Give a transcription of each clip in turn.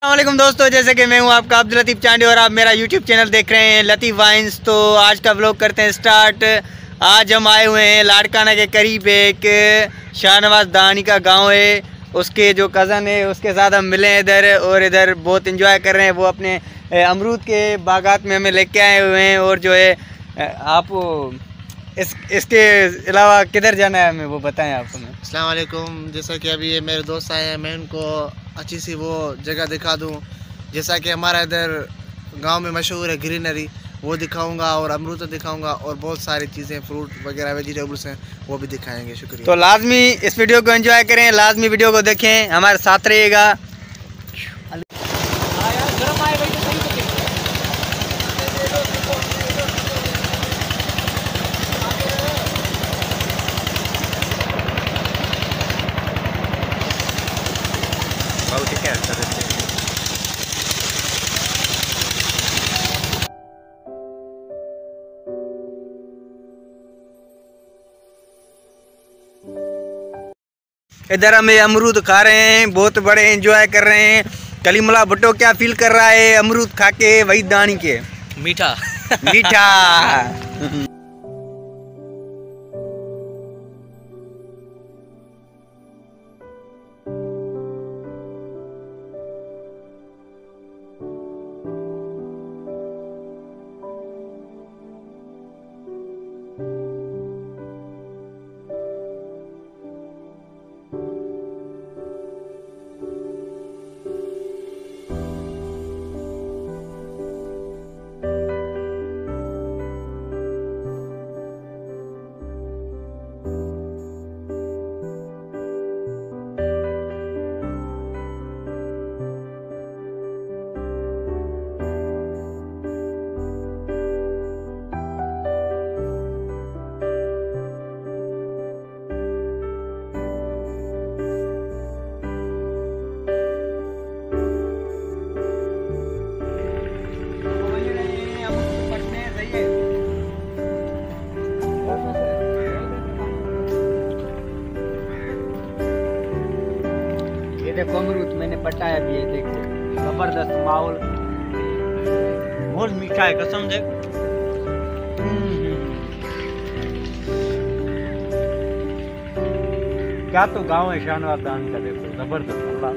अस्सलामुअलैकुम दोस्तों, जैसे कि मैं हूं आपका अब्दुल लतीफ़ चांडी और आप मेरा यूट्यूब चैनल देख रहे हैं लतीफ़ वाइन्स। तो आज का व्लॉग करते हैं स्टार्ट। आज हम आए हुए हैं लाड़काना के करीब एक शाहनवाज दानी का गांव है, उसके जो कज़न है उसके साथ हम मिले हैं इधर और इधर बहुत इंजॉय कर रहे हैं। वो अपने अमरूद के बागात में हमें लेके आए हुए हैं और जो है आप इसके अलावा किधर जाना है हमें वो बताएं आप हमें। अस्सलाम वालेकुम। जैसा कि अभी ये मेरे दोस्त आए हैं, मैं उनको अच्छी सी वो जगह दिखा दूं। जैसा कि हमारा इधर गांव में मशहूर है ग्रीनरी, वो दिखाऊंगा और अमरूद दिखाऊंगा और बहुत सारी चीज़ें फ्रूट वगैरह वेजिटेबल्स हैं वो भी दिखाएंगे। शुक्रिया। तो लाजमी इस वीडियो को एंजॉय करें, लाजमी वीडियो को देखें, हमारे साथ रहिएगा। इधर हम ये अमरूद खा रहे हैं, बहुत बड़े एंजॉय कर रहे हैं। कलीमुल्लाह भुट्टो क्या फील कर रहा है अमरूद खा के? वही दानी के मीठा मीठा। देखो अमरूद मैंने पटाया भी है, देखो जबरदस्त माहौल, बहुत मीठा है कसम से। क्या तो गांव है शाहनवाज दानी का, देखो जबरदस्त अल्लाह।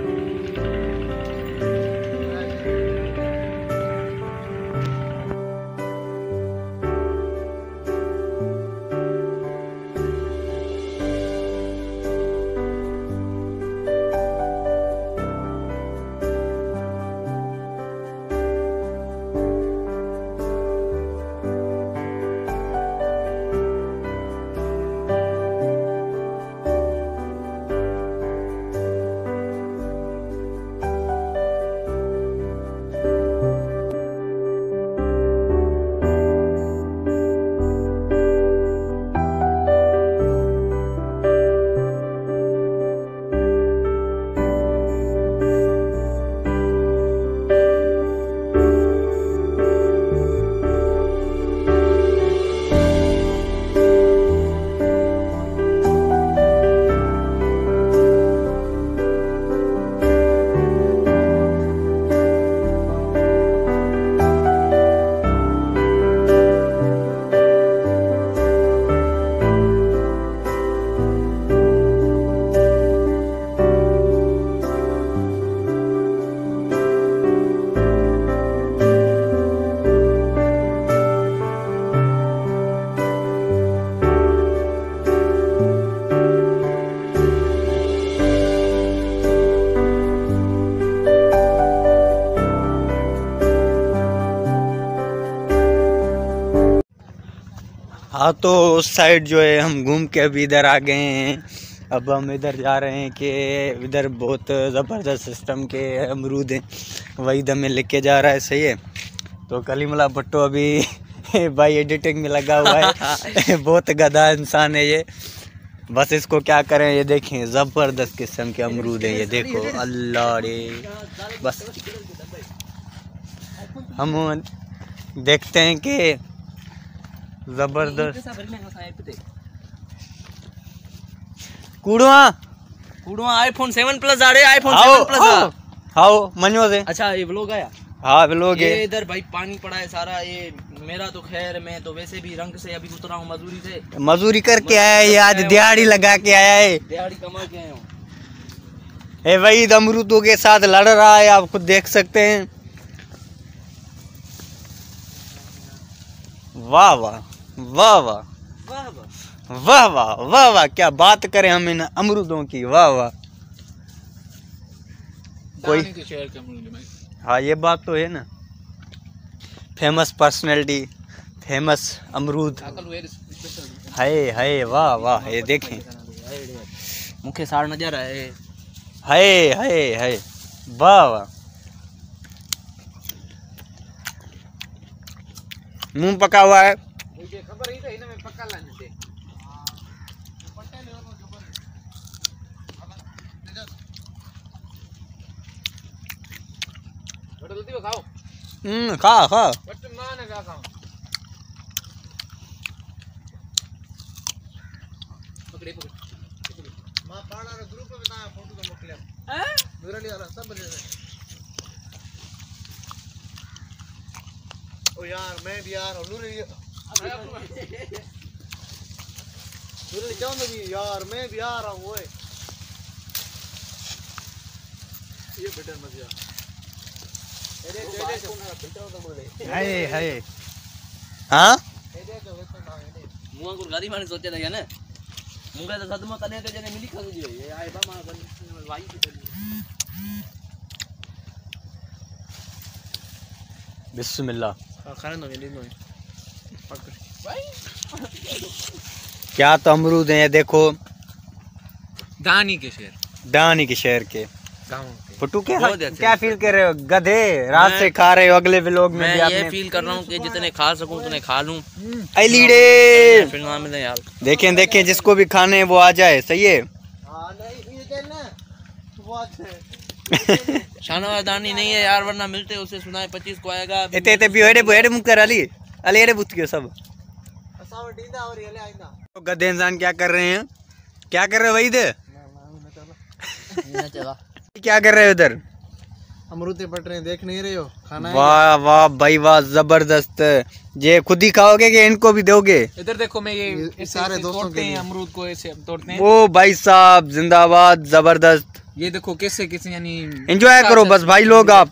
हाँ, तो उस साइड जो है हम घूम के अभी इधर आ गए हैं। अब हम इधर जा रहे हैं कि इधर बहुत ज़बरदस्त सिस्टम के अमरूद हैं, वही हमें लेके जा रहा है। सही है। तो कलीमुल्लाह भुट्टो अभी भाई एडिटिंग में लगा हुआ है। बहुत गधा इंसान है ये, बस इसको क्या करें। ये देखें ज़बरदस्त किस्म के अमरूद हैं, ये देखो अल्लाह रे। बस हम देखते हैं कि जबरदस्त कूड़वा आईफोन 7 प्लस आ रहे, आईफोन 7 प्लस हाँ मनो से। अच्छा ये व्लॉग आया। हाँ व्लॉग ये है। इधर भाई पानी पड़ा है सारा। ये मेरा तो खैर मैं तो वैसे भी रंग से अभी उतरा हूँ मजदूरी से। मजदूरी करके आया है, आज दिहाड़ी लगा के आया है। दिहाड़ी कमा के आया हूँ। ए वहीद अमरूदों के साथ लड़ रहा है, आप खुद देख सकते हैं। वाह वाह वाह वाह वाह वाह वाह वाह वाह वाह, क्या बात करें हम इन अमरूदों की। वाह वाह। कोई हाँ ये बात तो है ना, फेमस पर्सनैलिटी, फेमस अमरूद। हाय हाय वाह वाह, ये देखें। मुखे सार नजर आए। हाय हाय हाय वाह वाह। मुंह पका हुआ है। खबर ही तो इन्हें पक्का लाने थे। खा खा। ओ यार मैं भी यार नूरे यार मैं भी आ रहा हूँ। ये बेटर मजा। हाय हाय हाँ मुआ को गाड़ी माने सोचे लगे ना। मुंगा तो सदमा तने तो जने मिली खा दियो। ये आए बा मां वाई की बिस्मिल्लाह। खाने दो ये लो क्या तो अमरूद हैं, देखो। दानी के शहर, दानी के शहर के गांव के। फुटू के बहुत अच्छे क्या फील कर रहे हो? गधे रात से खा रहे हो, अगले व्लॉग में मैं भी ये आपने फील कर रहा हूँ कि जितने खा सकूं उतने खा लूं। लीडे फिर ना मिले यार। देखें देखें, जिसको भी खाने हैं वो आ जाए। सही है। हां नहीं ये कहना बहुत है। शानवाज दानी नहीं है यार, वरना मिलते उसे सुनाए 25 को आएगा। इते इते भी हेडे मुंह कर अली अली हेडे बुत के सब असाव डींदा और ये ले आइंदा। तो गधे इंसान क्या कर रहे हैं? क्या कर रहे हो वहीद? क्या कर रहे हो इधर? अमरूद पट रहे हैं, देख नहीं रहे हो? खाना है। वाह वाह भाई वाह, जबरदस्त। ये खुद ही खाओगे कि इनको भी दोगे? इधर देखो, मैं ये सारे दोस्तों के लिए अमरूद को ऐसे तोड़ते हैं। ओ भाई साहब जिंदाबाद, जबरदस्त। ये देखो कैसे कैसे यानी एंजॉय करो बस भाई लोग आप।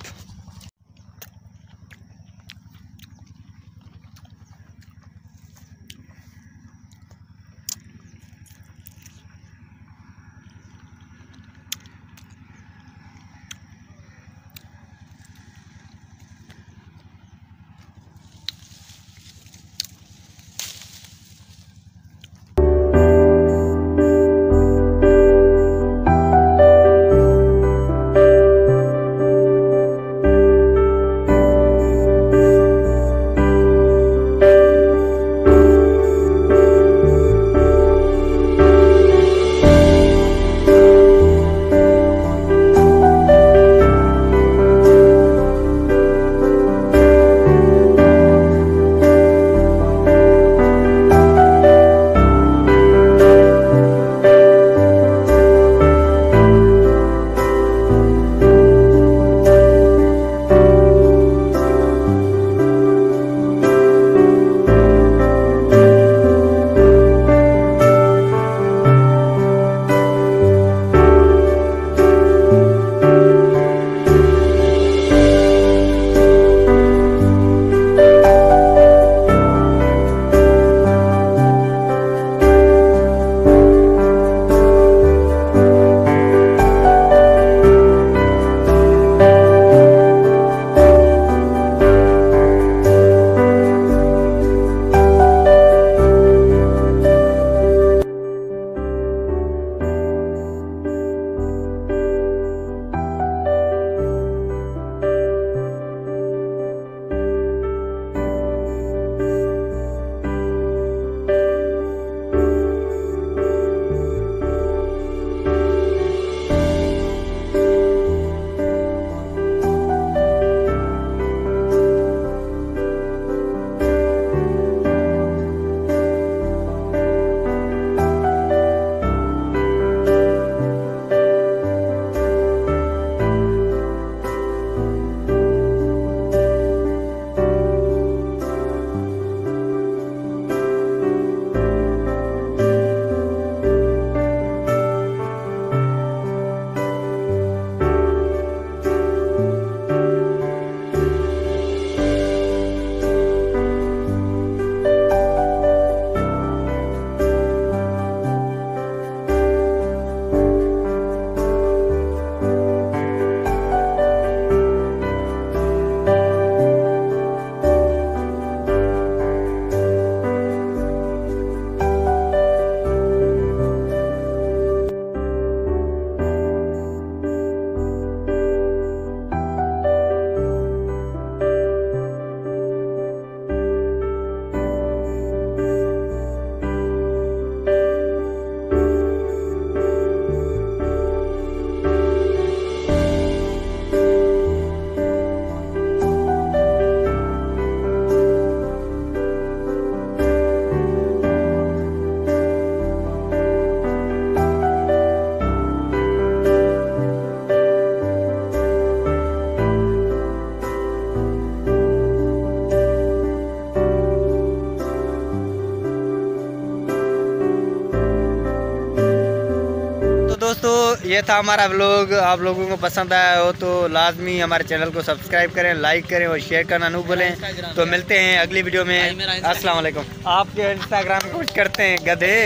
ये था हमारा व्लॉग। आप लोगों को पसंद आया हो तो लाजमी हमारे चैनल को सब्सक्राइब करें, लाइक करें और शेयर करना न भूलें। तो मिलते हैं अगली वीडियो में। अस्सलाम वालेकुम। आपके इंस्टाग्राम को कुछ करते हैं गधे,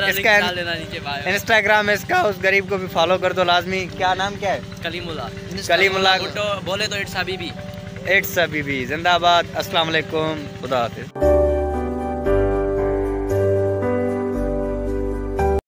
इसका इंस्टाग्राम इसका, उस गरीब को भी फॉलो कर दो लाजमी। क्या नाम क्या है? कलीमुल्लाह बोले तो इट्स हबीबी। इट्स हबीबी जिंदाबाद। अस्सलाम वालेकुम, खुदा हाफिज़।